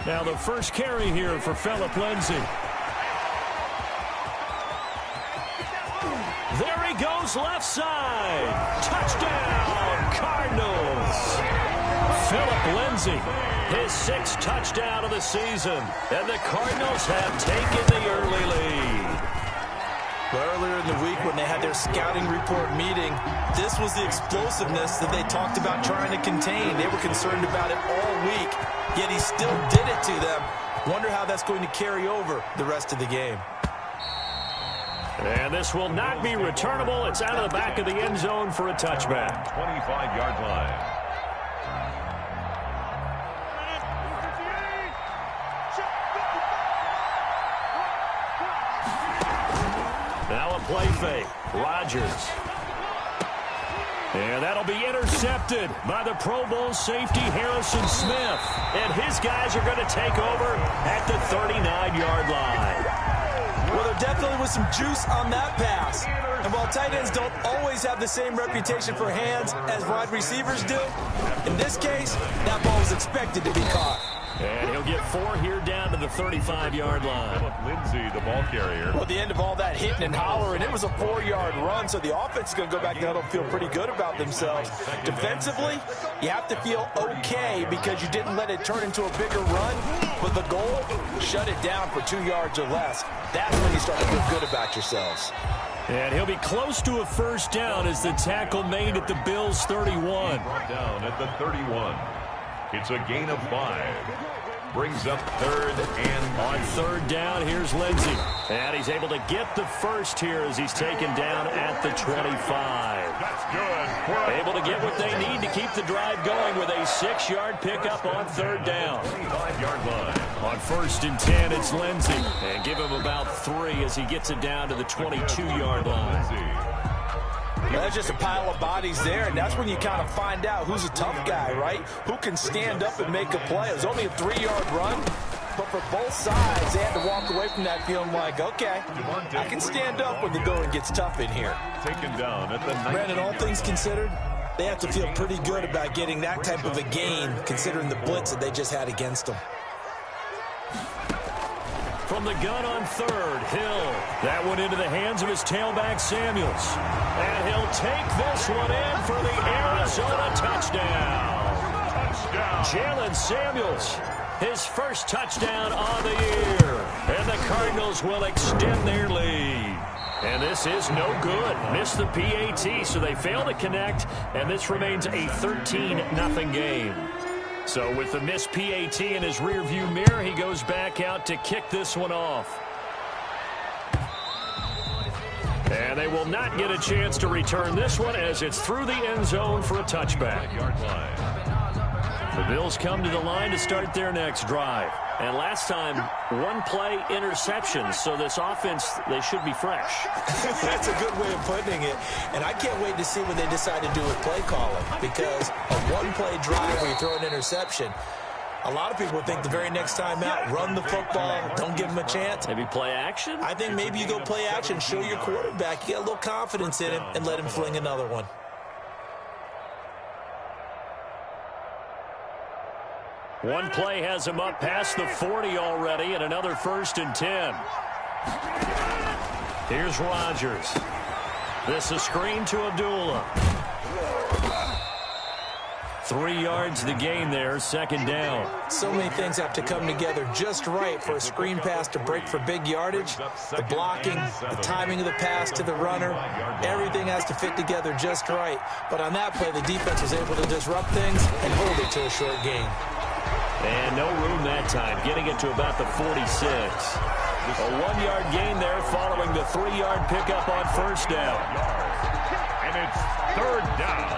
Now the first carry here for Phillip Lindsay. There he goes left side. Touchdown, Cardinals. Phillip Lindsay, his 6th touchdown of the season. And the Cardinals have taken the early lead. But earlier in the week when they had their scouting report meeting, this was the explosiveness that they talked about trying to contain. They were concerned about it all week, yet he still did it to them. Wonder how that's going to carry over the rest of the game. And this will not be returnable. It's out of the back of the end zone for a touchback. 25-yard line. Now a play fake. Rodgers. And that'll be intercepted by the Pro Bowl safety Harrison Smith. And his guys are going to take over at the 39-yard line. Well, there definitely was some juice on that pass. And while tight ends don't always have the same reputation for hands as wide receivers do, in this case, that ball was expected to be caught. And he'll get 4 here down to the 35-yard line. Phillip Lindsay, the ball carrier. Well, at the end of all that hitting and hollering, it was a 4-yard run, so the offense is going to go back and they'll feel pretty good about themselves. Defensively, you have to feel okay because you didn't let it turn into a bigger run, but the goal, shut it down for 2 yards or less. That's when you start to feel good about yourselves. And he'll be close to a first down as the tackle made at the Bills' 31. Brought down at the 31. It's a gain of 5. Brings up 3rd and on 3rd down, here's Lindsay. And he's able to get the first here as he's taken down at the 25. that's good. Able to get what they need to keep the drive going with a 6-yard pickup on 3rd down. 25-yard line. On 1st and 10, it's Lindsay. And give him about 3 as he gets it down to the 22-yard line. Well, that's just a pile of bodies there, and that's when you kind of find out who's a tough guy, right? Who can stand up and make a play. It was only a 3-yard run, but for both sides, they had to walk away from that feeling like, okay, I can stand up when the going gets tough in here. Taken down at the 19. Brandon, all things considered, they have to feel pretty good about getting that type of a gain, considering the blitz that they just had against them. From the gun on 3rd, Hill. That one into the hands of his tailback, Samuels. And he'll take this one in for the Arizona touchdown. Jalen Samuels, his first touchdown on the year. And the Cardinals will extend their lead. And this is no good. Missed the PAT, so they fail to connect. And this remains a 13-0 game. So with the missed PAT in his rearview mirror, he goes back out to kick this one off. And they will not get a chance to return this one as it's through the end zone for a touchback. The Bills come to the line to start their next drive. And last time, 1 play interception, so this offense, they should be fresh. That's a good way of putting it. And I can't wait to see what they decide to do with play calling, because a 1-play drive where you throw an interception, a lot of people think the very next time out, run the football, don't give them a chance. Maybe play action? I think maybe you go play action, show your quarterback, get a little confidence in him, and let him fling another one. One play has him up past the 40 already, and another 1st and 10. Here's Rodgers. This is screen to Abdullah. 3 yards the gain there, 2nd down. So many things have to come together just right for a screen pass to break for big yardage. The blocking, the timing of the pass to the runner, everything has to fit together just right. But on that play, the defense was able to disrupt things and hold it to a short gain. And no room that time, getting it to about the 46. A 1-yard gain there following the 3-yard pickup on 1st down. And it's 3rd down.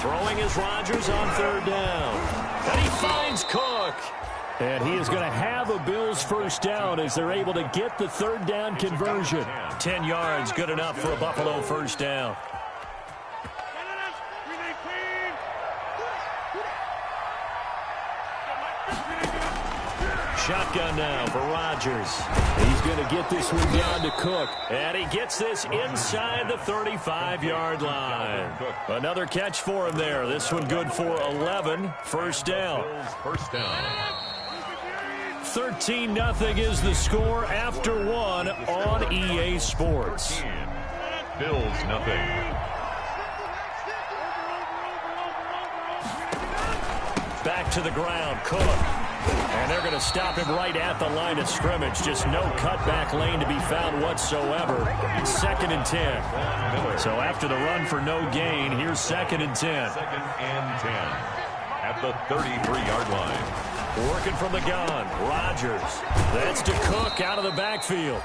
Throwing is Rodgers on 3rd down. And he finds Cook. And he is going to have a Bills first down as they're able to get the 3rd down conversion. 10 yards, good enough for a Buffalo first down. shotgun now for Rodgers. He's going to get this one down to Cook. And he gets this inside the 35-yard line. Another catch for him there. This one good for 11. First down. 13-0 is the score after one on EA Sports. Bills nothing. Back to the ground, Cook. And they're going to stop him right at the line of scrimmage. Just no cutback lane to be found whatsoever. 2nd and 10. So after the run for no gain, here's 2nd and 10. 2nd and 10 at the 33-yard line. Working from the gun, Rodgers. That's to Cook out of the backfield.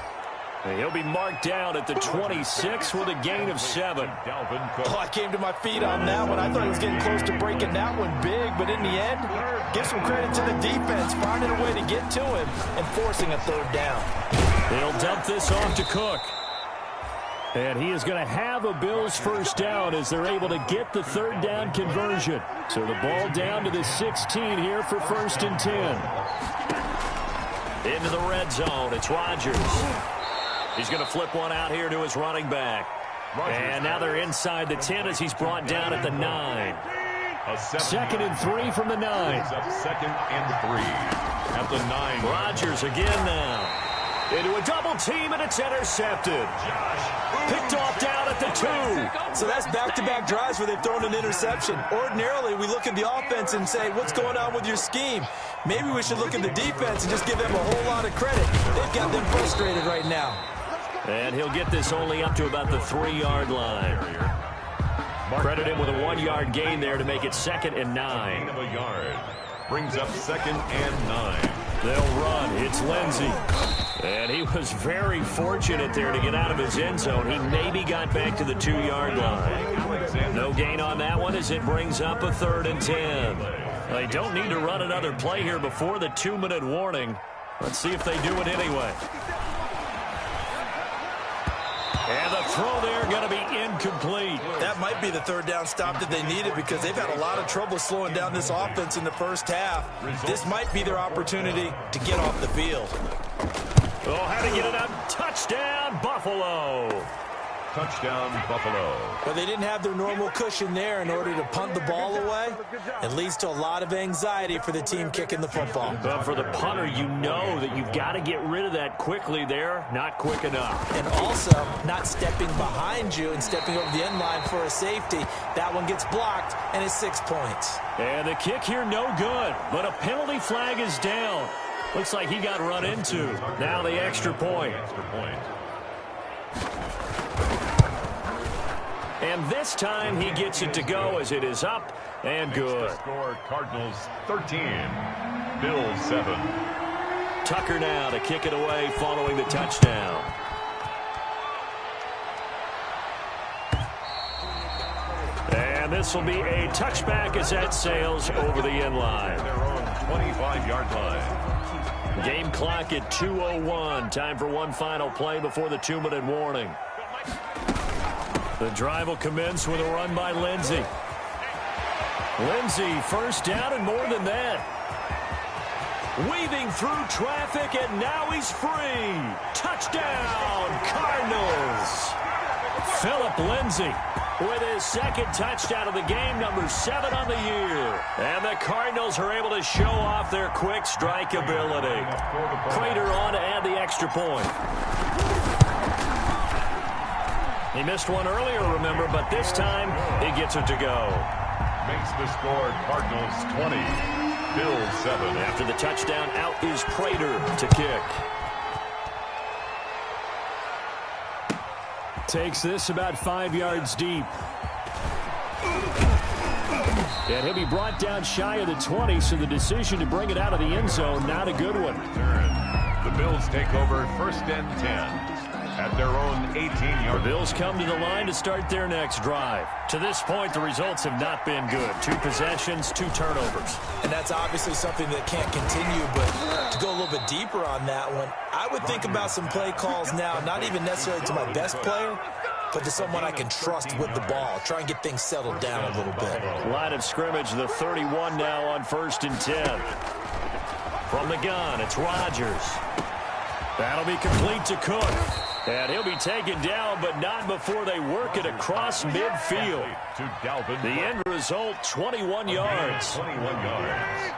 And he'll be marked down at the 26 with a gain of 7. Oh, I came to my feet on that one. I thought he was getting close to breaking that one big, but in the end, give some credit to the defense, finding a way to get to him and forcing a 3rd down. They'll dump this off to Cook. And he is going to have a Bills first down as they're able to get the 3rd down conversion. So the ball down to the 16 here for 1st and 10. Into the red zone, it's Rodgers. He's going to flip one out here to his running back. And now they're inside the 10 as he's brought down at the 9. 2nd and 3 from the 9. 2nd and 3 at the 9. Rodgers again now. Into a double team, and it's intercepted. Picked off down at the 2. So that's back-to-back drives where they've thrown an interception. Ordinarily, we look at the offense and say, what's going on with your scheme? Maybe we should look at the defense and just give them a whole lot of credit. They've got them frustrated right now. And he'll get this only up to about the 3-yard line. Credit him with a 1-yard gain there to make it 2nd and 9. Gain of a yard. Brings up 2nd and 9. They'll run. It's Lindsey. And he was very fortunate there to get out of his end zone. He maybe got back to the 2-yard line. No gain on that one as it brings up a 3rd and 10. They don't need to run another play here before the 2-minute warning. Let's see if they do it anyway. And the throw there going to be incomplete. That might be the 3rd down stop that they needed because they've had a lot of trouble slowing down this offense in the first half. This might be their opportunity to get off the field. Oh, how to get it up. Touchdown, Buffalo. Touchdown, Buffalo. But they didn't have their normal cushion there in order to punt the ball away. It leads to a lot of anxiety for the team kicking the football. But for the punter, you know that you've got to get rid of that quickly there. Not quick enough. And also, not stepping behind you and stepping over the end line for a safety. That one gets blocked, and it's 6 points. And the kick here, no good. But a penalty flag is down. Looks like he got run into. Now the extra point. And this time he gets it to go as it is up and good. Score Cardinals 13, Bills 7. Tucker now to kick it away following the touchdown. And this will be a touchback as that sails over the end line. Their own 25-yard line. Game clock at 2:01. Time for one final play before the 2-minute warning. The drive will commence with a run by Lindsey. Lindsey, first down and more than that. Weaving through traffic, and now he's free. Touchdown, Cardinals. Philip Lindsey with his 2nd touchdown of the game, number 7 on the year. And the Cardinals are able to show off their quick strike ability. Prater on to add the extra point. He missed one earlier, remember, but this time he gets it to go. Makes the score Cardinals 20, Bills 7. After the touchdown, out is Prater to kick. Takes this about 5 yards deep. And he'll be brought down shy of the 20, so the decision to bring it out of the end zone, not a good one. The Bills take over 1st and 10. At their own 18-yard. The Bills come to the line to start their next drive. To this point, the results have not been good. 2 possessions, 2 turnovers. And that's obviously something that can't continue, but to go a little bit deeper on that one, I would think about some play calls now, not even necessarily to my best player, but to someone I can trust with the ball. Try and get things settled down a little bit. Line of scrimmage, the 31 now on 1st and 10. From the gun, it's Rodgers. That'll be complete to Cook. And he'll be taken down, but not before they work it across midfield. The end result, 21 yards. 21 yards.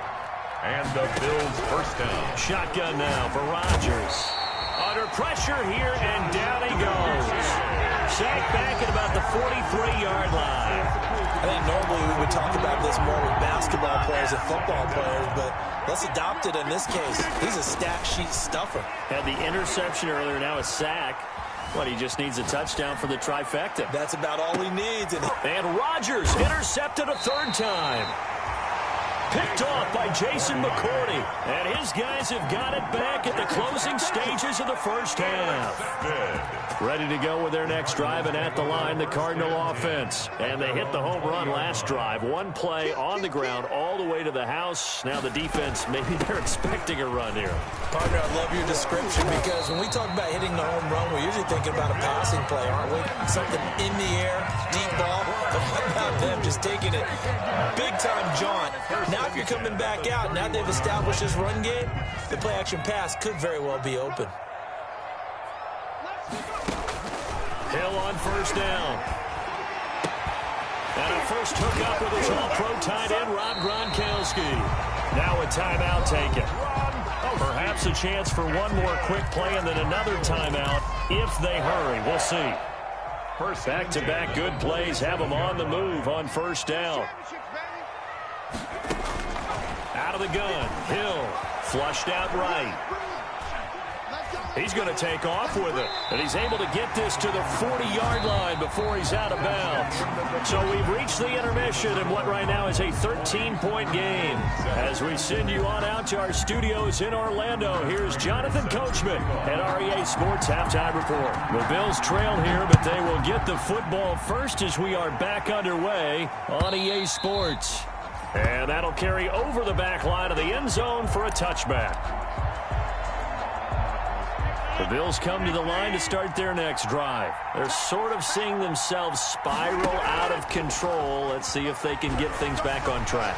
And the Bills first down. Shotgun now for Rodgers. Under pressure here, and down he goes. Sacked back at about the 43-yard line. I think normally we would talk about this more with basketball players and football players, but let's adopt it in this case. He's a stat sheet stuffer. Had the interception earlier, now a sack. But he just needs a touchdown for the trifecta. That's about all he needs. And Rodgers intercepted a third time. Picked off by Jason McCourty. And his guys have got it back at the closing stages of the first half. Ready to go with their next drive, and at the line, the Cardinal offense. And they hit the home run last drive. One play on the ground all the way to the house. Now the defense, maybe they're expecting a run here. Partner, I love your description, because when we talk about hitting the home run, we're usually thinking about a passing play, aren't we? Something in the air, deep ball. But what about them just taking it big-time jaunt? Now if you're coming back out, now they've established this run game, the play-action pass could very well be open. Hill on first down. And a first hookup with his all-pro tight end, Rob Gronkowski. Now a timeout taken. Perhaps a chance for one more quick play and then another timeout if they hurry. We'll see. Back-to-back good plays have them on the move on first down. Out of the gun. Hill flushed out right. He's going to take off with it. And he's able to get this to the 40-yard line before he's out of bounds. So we've reached the intermission in what right now is a 13-point game. As we send you on out to our studios in Orlando, here's Jonathan Coachman at REA Sports Halftime Report. The Bills trail here, but they will get the football first as we are back underway on EA Sports. And that'll carry over the back line of the end zone for a touchback. The Bills come to the line to start their next drive. They're sort of seeing themselves spiral out of control. Let's see if they can get things back on track.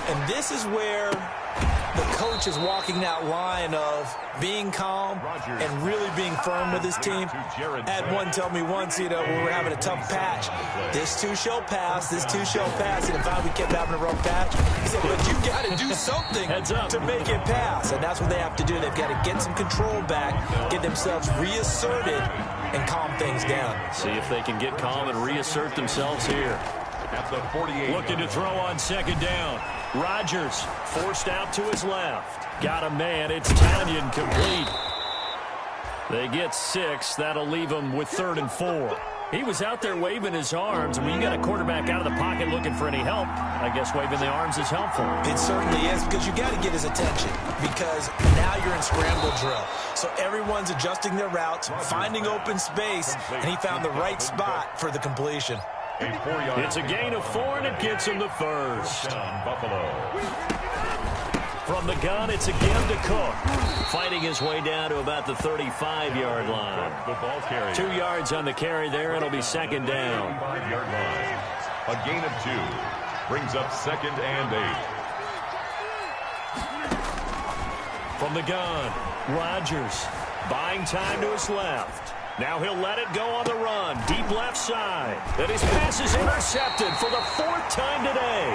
And this is where the coach is walking that line of being calm and really being firm with his team. Had one tell me once, when we're having a tough patch, this too shall pass, this too shall pass. And if we kept having a rough patch, he said, but you got to do something to make it pass. And that's what they have to do. They've got to get some control back, get themselves reasserted, and calm things down. See if they can get calm and reassert themselves here. At the 48. Looking to throw on second down. Rodgers forced out to his left. Got a man. It's Tanyan complete. They get 6. That'll leave them with 3rd and 4. He was out there waving his arms. When you got a quarterback out of the pocket looking for any help, I guess waving the arms is helpful. It certainly is, because you got to get his attention, because now you're in scramble drill. So everyone's adjusting their routes, finding open space, and he found the right spot for the completion. It's a gain of 4, and it gets him the first. Buffalo. From the gun, it's again to Cook. Fighting his way down to about the 35-yard line. The ball carrier. 2 yards on the carry there. It'll be second down. 5-yard line. A gain of 2. Brings up 2nd and 8. From the gun, Rodgers buying time to his left. Now he'll let it go on the run. Deep left side. And his pass is intercepted for the 4th time today.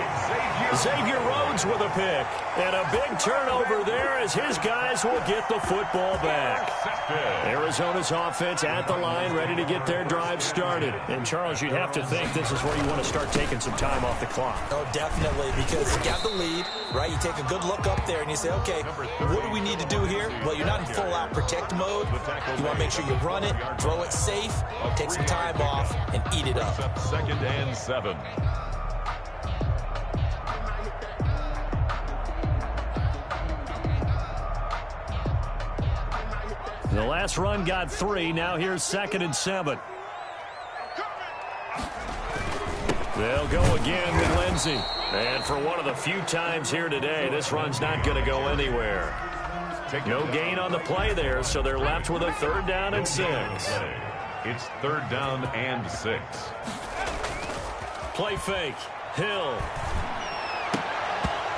Xavier Rhodes with a pick. And a big turnover there as his guys will get the football back. Arizona's offense at the line, ready to get their drive started. And, Charles, you'd have to think this is where you want to start taking some time off the clock. Oh, definitely, because you got the lead, right? You take a good look up there and you say, okay, what do we need to do here? Well, you're not in full-out protect mode. You want to make sure you run it, throw it safe, take some time off, and eat it up. 2nd and 7. The last run got 3. Now here's 2nd and 7. They'll go again with Lindsey. And for one of the few times here today, this run's not going to go anywhere. No gain on the play there, so they're left with a 3rd down and 6. It's 3rd down and 6. Play fake. Hill.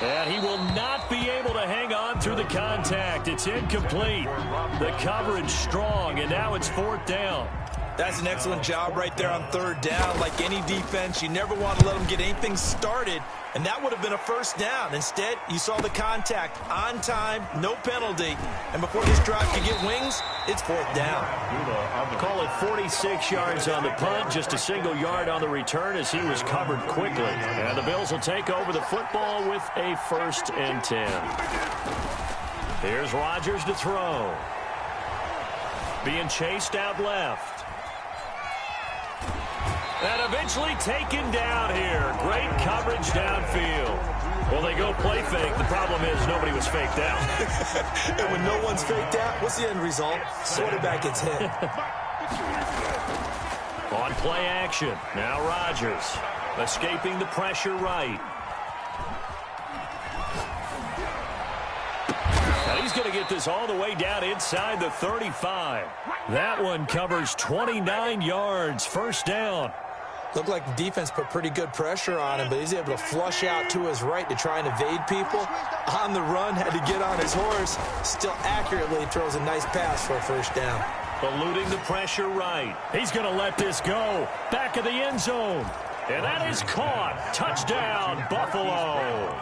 And he will not be able to hang on through the contact. It's incomplete. The coverage strong, and now it's 4th down. That's an excellent job right there on 3rd down. Like any defense, you never want to let them get anything started, and that would have been a 1st down. Instead, you saw the contact on time, no penalty, and before this drive could get wings, it's 4th down. Call it 46 yards on the punt, just a single yard on the return as he was covered quickly. And the Bills will take over the football with a 1st and 10. Here's Rodgers to throw. Being chased out left. And eventually taken down here. Great coverage downfield. Well, they go play fake. The problem is nobody was faked out. And when no one's faked out, what's the end result? Quarterback gets hit. On play action. Now Rodgers escaping the pressure right. And he's going to get this all the way down inside the 35. That one covers 29 yards. 1st down. Looked like the defense put pretty good pressure on him, but he's able to flush out to his right to try and evade people. On the run, had to get on his horse. Still accurately throws a nice pass for a 1st down. Eluding the pressure right. He's going to let this go. Back of the end zone. And that is caught. Touchdown, Buffalo.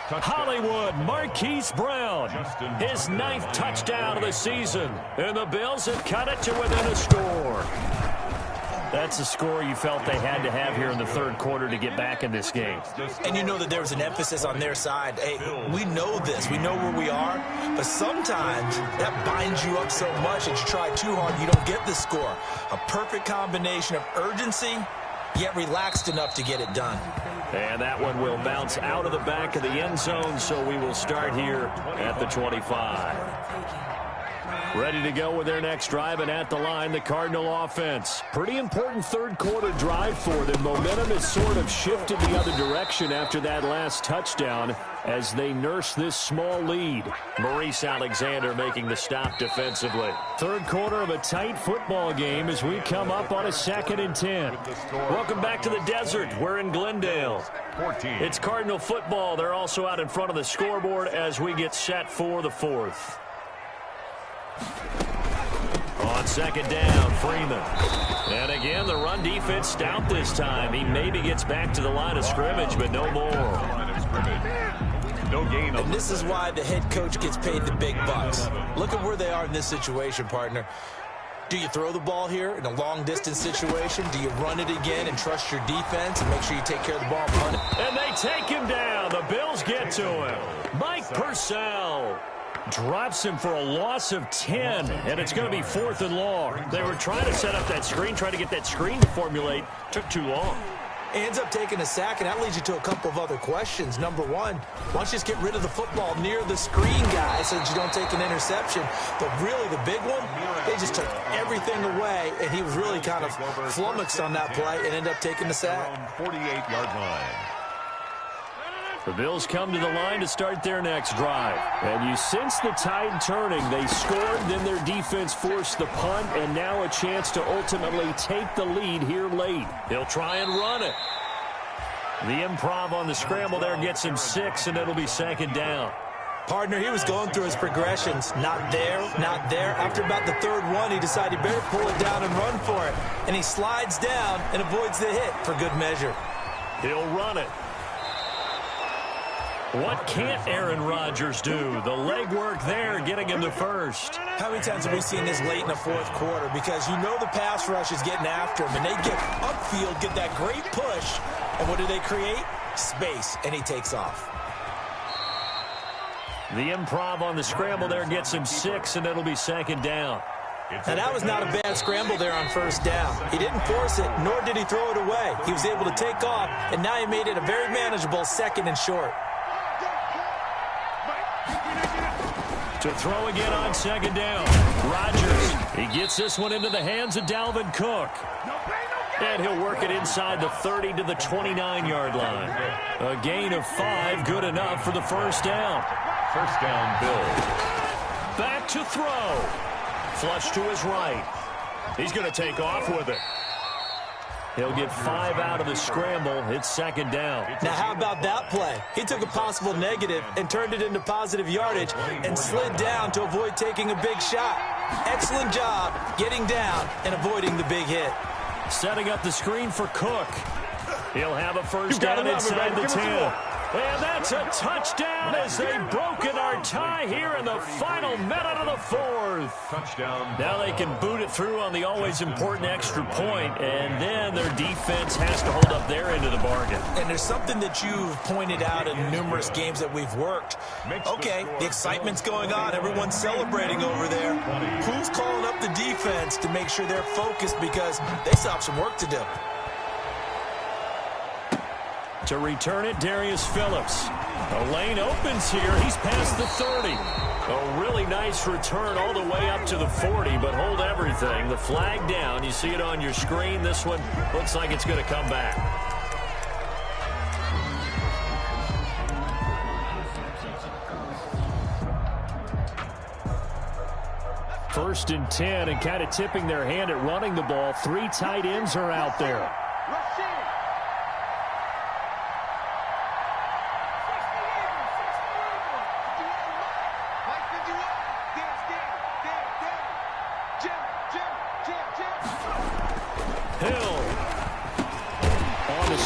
Hollywood, Marquise Brown. His 9th touchdown of the season. And the Bills have cut it to within a score. That's a score you felt they had to have here in the 3rd quarter to get back in this game. And you know that there was an emphasis on their side. Hey, we know this. We know where we are. But sometimes that binds you up so much that you try too hard, you don't get the score. A perfect combination of urgency, yet relaxed enough to get it done. And that one will bounce out of the back of the end zone, so we will start here at the 25. Ready to go with their next drive, and at the line, the Cardinal offense. Pretty important 3rd quarter drive for them. Momentum has sort of shifted the other direction after that last touchdown as they nurse this small lead. Maurice Alexander making the stop defensively. 3rd quarter of a tight football game as we come up on a 2nd and 10. Welcome back to the desert. We're in Glendale. It's Cardinal football. They're also out in front of the scoreboard as we get set for the 4th. On 2nd down, Freeman. And again, the run defense stout this time. He maybe gets back to the line of scrimmage, but no more. And this is why the head coach gets paid the big bucks. Look at where they are in this situation, partner. Do you throw the ball here in a long-distance situation? Do you run it again and trust your defense and make sure you take care of the ball and run it? And they take him down. The Bills get to him. Mike Purcell drops him for a loss of 10, and it's going to be 4th and long. They were trying to set up that screen, trying to get that screen to formulate. Took too long. Ends up taking a sack, and that leads you to a couple of other questions. Number one, why don't you just get rid of the football near the screen guy so that you don't take an interception? But really, the big one, they just took everything away, and he was really kind of flummoxed on that play and ended up taking the sack. 48-yard line. The Bills come to the line to start their next drive. And you sense the tide turning. They scored, then their defense forced the punt, and now a chance to ultimately take the lead here late. He'll try and run it. The improv on the scramble there gets him 6, and it'll be 2nd down. Partner, he was going through his progressions. Not there, not there. After about the 3rd one, he decided he better pull it down and run for it. And he slides down and avoids the hit for good measure. He'll run it. What can't Aaron Rodgers do? The legwork there getting him to 1st. How many times have we seen this late in the 4th quarter? Because you know the pass rush is getting after him, and they get upfield, get that great push, and what do they create? Space, and he takes off. The improv on the scramble there gets him 6, and it'll be 2nd down. Now, that was not a bad scramble there on 1st down. He didn't force it, nor did he throw it away. He was able to take off, and now he made it a very manageable 2nd and short. To throw again on 2nd down. Rodgers, he gets this one into the hands of Dalvin Cook. And he'll work it inside the 30 to the 29-yard line. A gain of 5, good enough for the 1st down. 1st down, Bills. Back to throw. Flush to his right. He's going to take off with it. He'll get 5 out of the scramble. It's second down. Now, how about that play? He took a possible negative and turned it into positive yardage and slid down to avoid taking a big shot. Excellent job getting down and avoiding the big hit. Setting up the screen for Cook. He'll have a first down inside the 10. And that's a touchdown as they've broken our tie here in the final minute of the fourth. Touchdown. Now they can boot it through on the always important extra point, and then their defense has to hold up their end of the bargain. And there's something that you've pointed out in numerous games that we've worked. Okay, the excitement's going on. Everyone's celebrating over there. Who's calling up the defense to make sure they're focused because they still have some work to do? To return it, Darius Phillips. A lane opens here. He's past the 30. A really nice return all the way up to the 40, but hold everything. The flag down. You see it on your screen. This one looks like it's going to come back. First and 10, and kind of tipping their hand at running the ball. 3 tight ends are out there.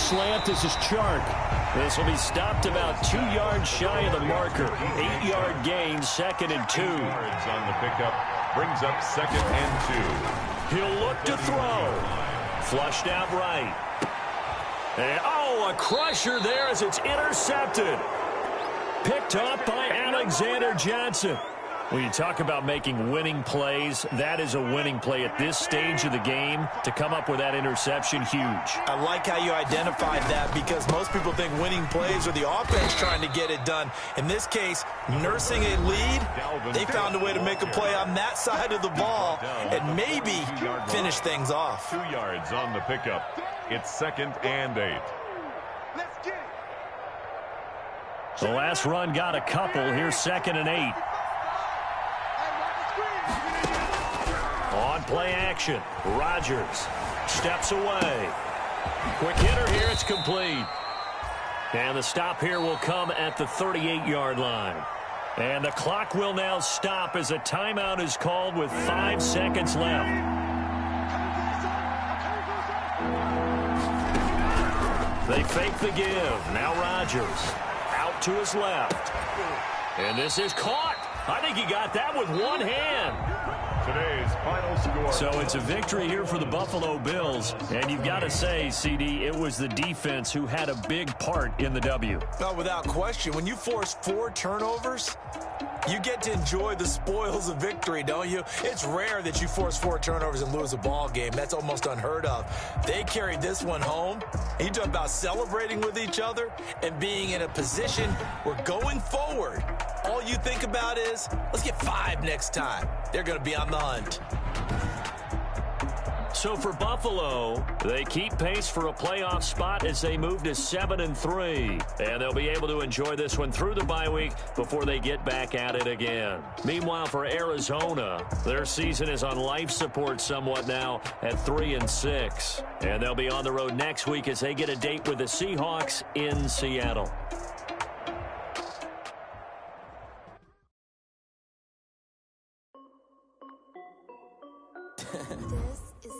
Slant, this is Chark. This will be stopped about 2 yards shy of the marker. 8-yard gain, second and 2. Yards on the pickup brings up second and 2. He'll look to throw. Flushed out right. And, a crusher there as it's intercepted. Picked up by Alexander Johnson. When you talk about making winning plays, that is a winning play at this stage of the game. To come up with that interception, huge. I like how you identified that because most people think winning plays are the offense trying to get it done. In this case, nursing a lead, they found a way to make a play on that side of the ball and maybe finish things off. 2 yards on the pickup. It's second and 8. The last run got a couple. Here's second and 8. On play action, Rodgers steps away. Quick hitter here, it's complete. And the stop here will come at the 38-yard line. And the clock will now stop as a timeout is called with 5 seconds left. They fake the give. Now Rodgers out to his left. And this is caught. I think he got that with one hand. Today's final score. So it's a victory here for the Buffalo Bills. And you've got to say, CD, it was the defense who had a big part in the W. No, without question. When you force 4 turnovers, you get to enjoy the spoils of victory, don't you? It's rare that you force 4 turnovers and lose a ball game. That's almost unheard of. They carried this one home. You talk about celebrating with each other and being in a position where going forward, all you think about is, let's get 5 next time. They're going to be on the hunt. So for Buffalo, they keep pace for a playoff spot as they move to 7-3. And they'll be able to enjoy this one through the bye week before they get back at it again. Meanwhile, for Arizona, their season is on life support somewhat now at 3-6. And they'll be on the road next week as they get a date with the Seahawks in Seattle. This is